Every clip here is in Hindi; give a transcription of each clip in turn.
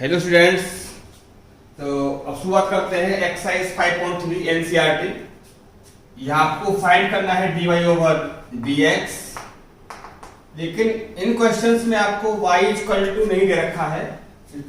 Hello students. तो अब शुरुआत करते हैं एक्सरसाइज 5.3 एनसीईआरटी। यहाँ आपको फाइंड करना है dy ओवर dx, लेकिन इन क्वेश्चंस में आपको y इक्वल टू नहीं दे रखा है,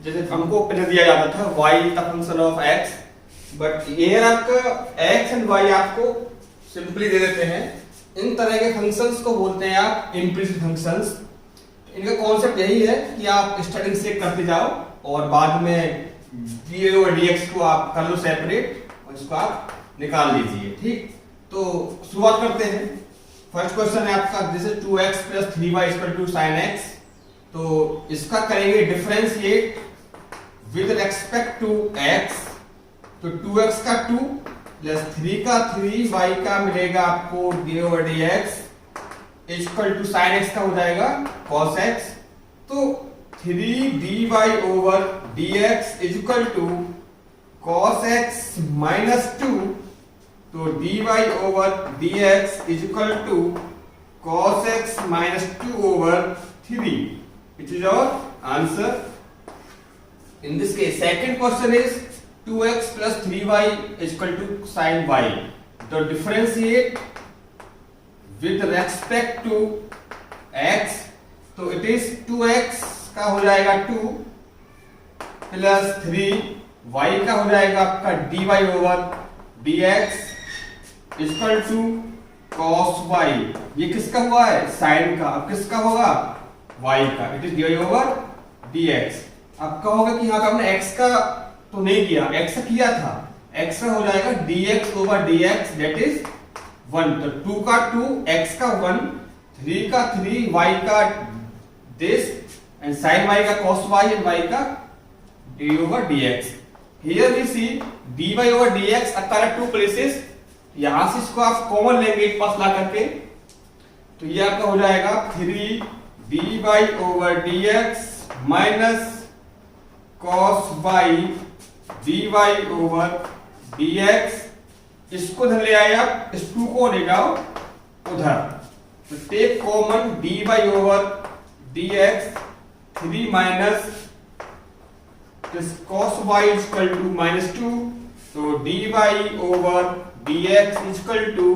जैसे हमको पहले दिया जाता था y the function of x, but ये आपका x एंड y आपको सिंपली दे देते हैं। इन तरह के फंक्शंस को बोलते हैं आप इम्प्लिसिट फंक्शंस। इनका कॉन्सेप्ट यही है कि आप स्टार्टिंग से करते जाओ और बाद में dy ओवर dx को आप कर लो सेपरेट और इसको आप निकाल लीजिए। ठीक, तो शुरुआत करते हैं। फर्स्ट क्वेश्चन है आपका, this is 2x plus 3y equal to sin x। तो इसका करेंगे differentiate with respect to x। तो 2x का 2 प्लस 3 का 3 y का मिलेगा आपको dy over dx equal to sin x का हो जाएगा cos x। तो 3 dy over dx equal to cos x minus 2। तो dy over dx equal to cos x minus 2 over 3, which is our answer. In this case, second question is 2x plus 3y equal to sin y. तो differentiate with respect to x, तो it is 2x का हो जाएगा 2 प्लस 3y का हो जाएगा आपका dy over dx equal to cos y। ये किसका हुआ है? sin का। अब किसका होगा? y का। It is dy over dx। अब क्या होगा कि यहाँ पे हमने x का तो नहीं किया, x का किया था, x का हो जाएगा dx over dx that is 1। तो 2 का 2, x का 1, 3 का 3, y का this and sin y का cos y and y का d over dx। Here we see dy over dx occur at two places। यहां से इसको आप कॉमन लेंगे एक पास ला करके, तो ये आपका हो जाएगा 3 dy over dx minus cos y dy over dx। इसको इधर ले आए आप, इस 2 को ले जाओ उधर, तो take common dy over dx 3 minus cos y equal to minus 2। तो dy over dx equal to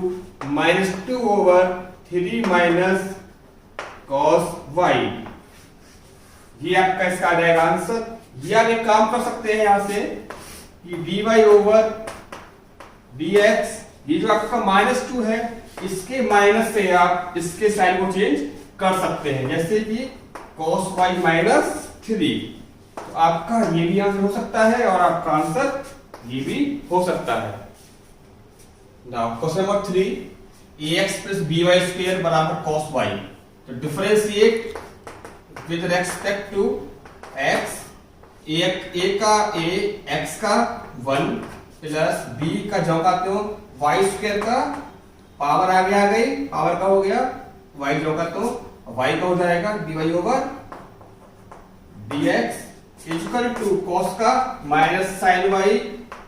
minus 2 over 3 minus cos y। ये आपका इसका आ जाएगा आंसर। ये आप एक काम कर सकते हैं यहां से कि dy ओवर dx, ये जो आपका माइनस 2 है, इसके माइनस से आप इसके साइन को चेंज कर सकते हैं, जैसे कि cos y माइनस 3। तो आपका ये भी आंसर हो सकता है और आपका आंसर ये भी हो सकता है। Now question number 3, ax plus by square बराबर cos y। तो differentiate with respect to x। a का a, x का 1 प्लस b का जो का त्यों y स्क्वायर का पावर आगे आ गई, पावर का हो गया y जो का तो y का हो जाएगा dy over dx equal to cos का माइनस sin y।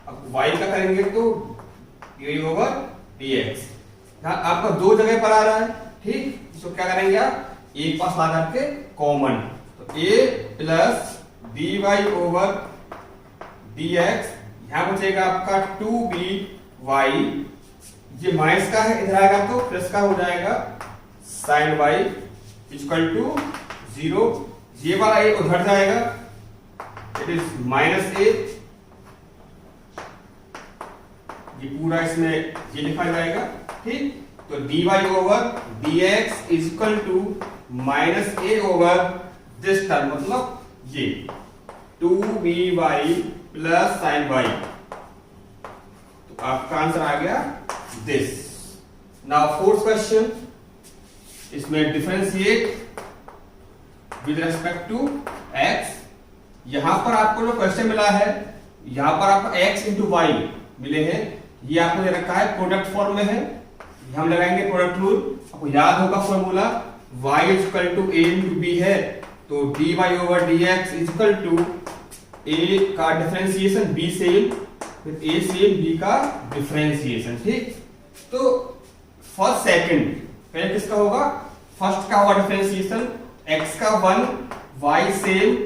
अब y का करेंगे तो dy ओवर dx। यहाँ आपका दो जगह पर आ रहा है, ठीक, इसको क्या करेंगे आप एक पास ला करके कॉमन, तो a plus dy over dx, यहाँ बचेगा आपका 2by, ये माइनस का है, इधर आएगा तो प्लस का हो जाएगा sin y इक्वल टू 0। ये वाला a उधर जाएगा, इट इज माइनस a। ये पूरा इसमें ये लिखा जाएगा, ठीक। तो dy over dx equal to minus a over this term, मतलब ये 2by प्लस sin y। तो आपका आंसर आ गया दिस। नाउ फोर्थ क्वेश्चन, इसमें differentiate with respect to x। यहां पर आपको जो क्वेश्चन मिला है, यहां पर आपको x इंटू वाई मिले हैं, ये आपको दे रखा है प्रोडक्ट फॉर्म में है, हम लगाएंगे प्रोडक्ट रूल। आपको याद होगा formula y equal to a into b है, तो dy over dx equal to a का डिफरेंशिएशन b से फिर a से b का डिफरेंशिएशन, ठीक। तो फर्स्ट सेकंड पहले किसका होगा? फर्स्ट का होगा डिफरेंशिएशन, x का 1 y सेम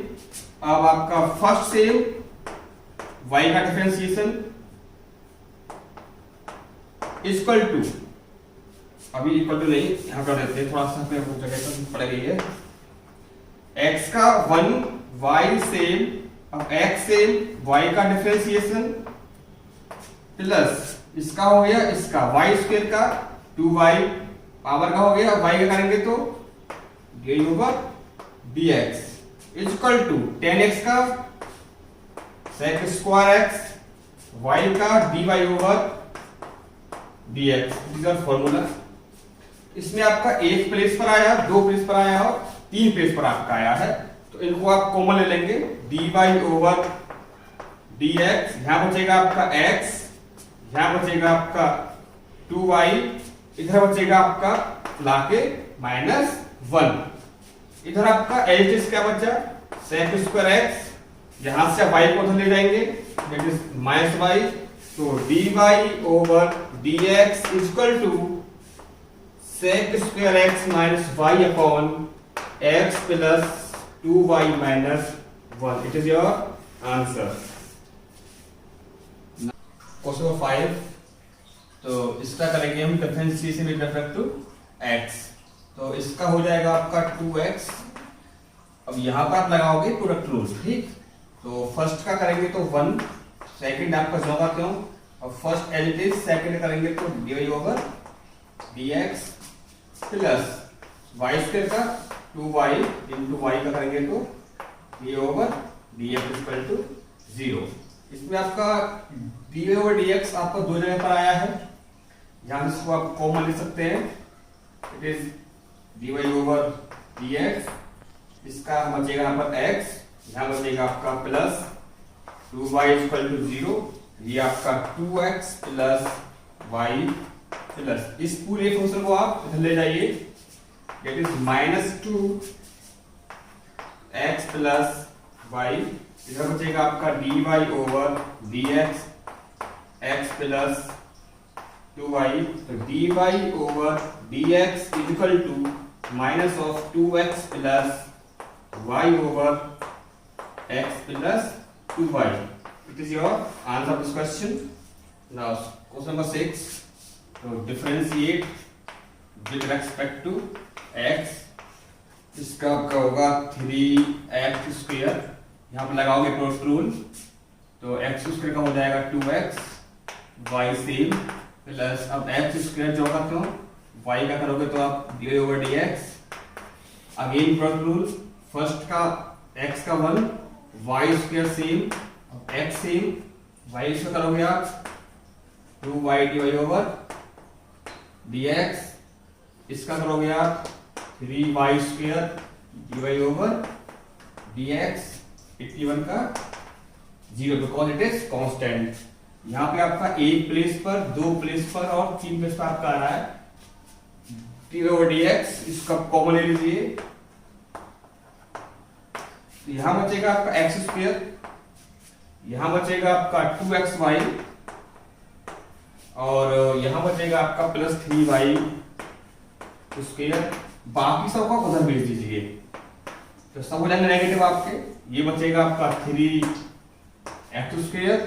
अब आपका फर्स्ट सेम y का डिफरेंशिएशन इक्वल टू, अभी इक्वल टू नहीं, यहां कर देते हैं, थोड़ा सा हमें जगह पर पड़ गई है। x का 1 y सेम, अब x सेम y का डिफरेंशिएशन प्लस इसका हो गया, इसका y स्क्वायर का 2y पावर का हो गया, y का करेंगे तो dy over dx equal to 10x का sec स्क्वायर x, y का dy over dx, this are formula. इसमें आपका एक प्लेस पर आया, दो प्लेस पर आया और तीन प्लेस पर आपका आया है, तो इनको आप कॉमन ले लेंगे, dy ओवर dx, यहां बचेगा आपका x, यहां बचेगा आपका 2y, इधर बचेगा आपका लाके -1, इधर आपका एच क्या बचा, sec स्क्वायर x, यहां से y को उधर ले जाएंगे, दैट इज -y, तो dy over dx equal to sec square x minus y upon x plus 2y minus 1, it is your answer. Question number 5, तो इसका करेंगे हम differentiation with respect to x, तो इसका हो जाएगा आपका 2x, अब यहां पर आप लगाओगे प्रोडक्ट रूल, ठीक, तो फर्स्ट का करेंगे तो 1, सेकंड आपका होगा क्यों, और first as it is, second करेंगे तो dy over dx plus y square का 2y इंटू y का करेंगे तो dy over dx equal to 0। इसमें आपका dy ओवर dx आपको दो जगह पर आया है, यहां इसको आप कॉमन ले सकते हैं, it is dy over dx, इसका बचेगा यहाँ पर x, यहाँ बचेगा आपका प्लस 2y इक्वल टू 0, ये आपका 2x प्लस y प्लस, इस पूरे फंक्शन को आप इधर ले जाइए, that is -2 x plus y, इधर बचेगा आपका dy over dx x plus 2y, तो dy over dx equal to minus of 2x plus y over x plus 2y, it is your answer of this question. Now question number 6, तो differentiate with respect to x, इसका आपका होगा 3x स्क्वायर, यहाँ पे लगाओगे प्रोडक्ट रूल, तो x स्क्वायर का हो जाएगा 2x, y सेम प्लस, अब x स्क्वायर जो होगा क्यों, y का करोगे तो आप dy over dx, again product rule, first का x का 1, y square same, x same, y square करोगे आप 2y dy ओवर dx, इसका करोगे आप 3y square dy over dx, 81 का 0 बिकॉज इट इज कांस्टेंट। यहाँ पे आपका एक प्लेस पर, दो प्लेस पर और तीन प्लेस पर आपका आ रहा है dy ओवर dx, इसका कॉमन ले लीजिए, यहां बचेगा आपका x स्क्वायर, यहां बचेगा आपका 2xy, और यहां बचेगा आपका प्लस 3y स्क्वायर, बाकी सब का उधर भेज दीजिए, तो सब हो जाएंगे नेगेटिव आपके, ये बचेगा आपका 3x स्क्वायर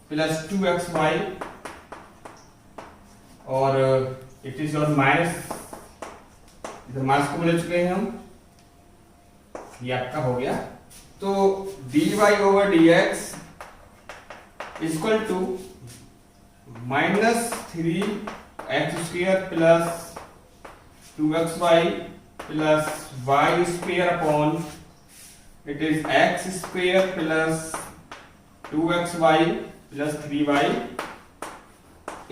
प्लस 2xy, और इट इज योर माइनस, इधर माइनस को ले चुके हैं हम, ये आपका हो गया, तो dy over dx equal to -3x square plus 2xy plus y square upon, it is x स्क्वायर plus 2xy plus 3y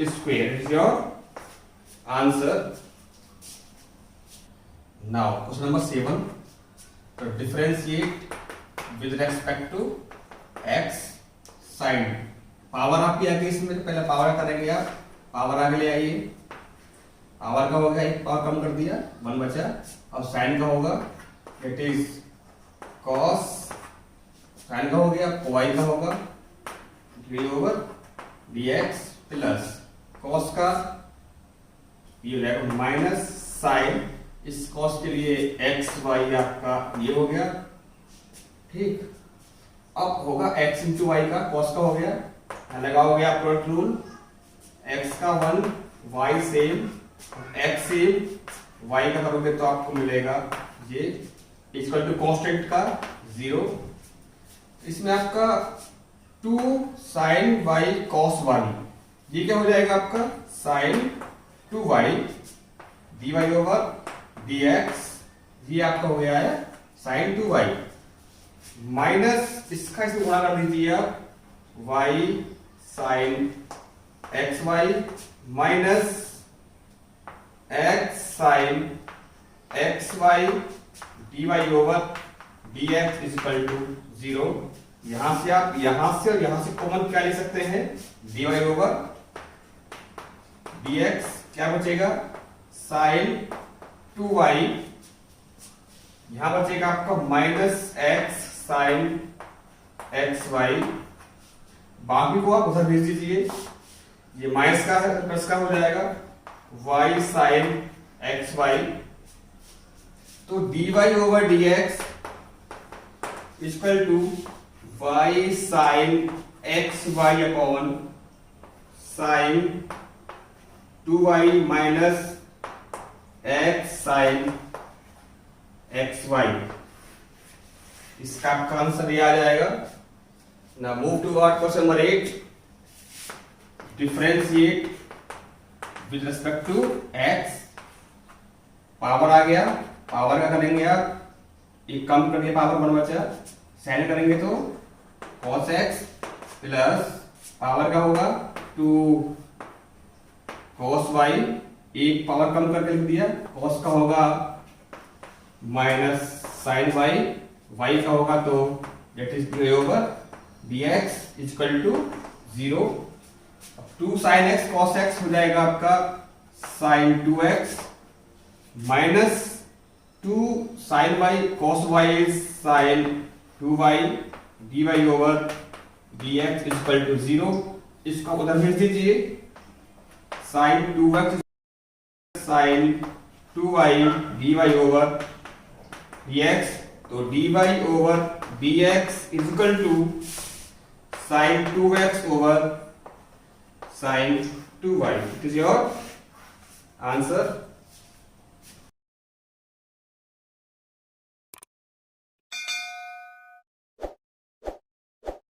square, it is your answer. Now question number 7, तो differentiate with respect to x sine, power आपकी आ गई इसमें, तो पहले पावर करेंगे आप, पावर आगे ले आइए, पावर का होगा एक पावर कम कर दिया, 1 बचा, अब साइन का होगा, इट इज कॉस, साइन का हो गया, y का होगा dy over dx plus cos का ये रहेगा माइनस साइन, इस कॉस के लिए x y आपका ये हो गया, ठीक, अब होगा x इंटू वाई का, cos का हो गया, यहाँ लगाओगे आप प्रोडक्ट रूल, x का 1, y same, x same, y का करोगे तो आपको मिलेगा ये इक्वल टू कांस्टेंट का 0। इसमें आपका 2 sin y cos y, ये क्या हो जाएगा आपका sin 2y dy over dx, ये आपका हो गया है sin 2y, माइनस इसका इसमें गुणा कर दीजिए आप y sin xy minus x sin xy dy over dx is equal to 0। यहां से आप यहां से और यहां से कॉमन क्या ले सकते हैं, dy ओवर dx क्या बचेगा sin 2y, यहां बचेगा आपका माइनस x sin xy, बाकी को आप उधर भेज दीजिए, ये माइनस का है प्लस का हो जाएगा y sin xy, तो dy over dx equal to y sin xy upon sin 2y minus x sin xy, इसका आपका आंसर ये आ जाएगा ना। Move to what question number 8, differentiate with respect to x, power आ गया, पावर का करेंगे आप एक कम करके पावर 1 बचा, साइन करेंगे तो cos x प्लस पावर का होगा 2 cos y, एक पावर कम करके लिख दिया, cos का होगा माइनस sin y, y का होगा तो that is 2 over dx equal to 0। 2 sin x cos x हो जाएगा आपका sin 2x minus 2 sin y cos y is sin 2y dy over dx equal to 0। इसको उधर भेज दीजिए, sin 2x sin 2y dy over dx, तो dy over dx is equal to sin 2x over sin 2y, it is your answer.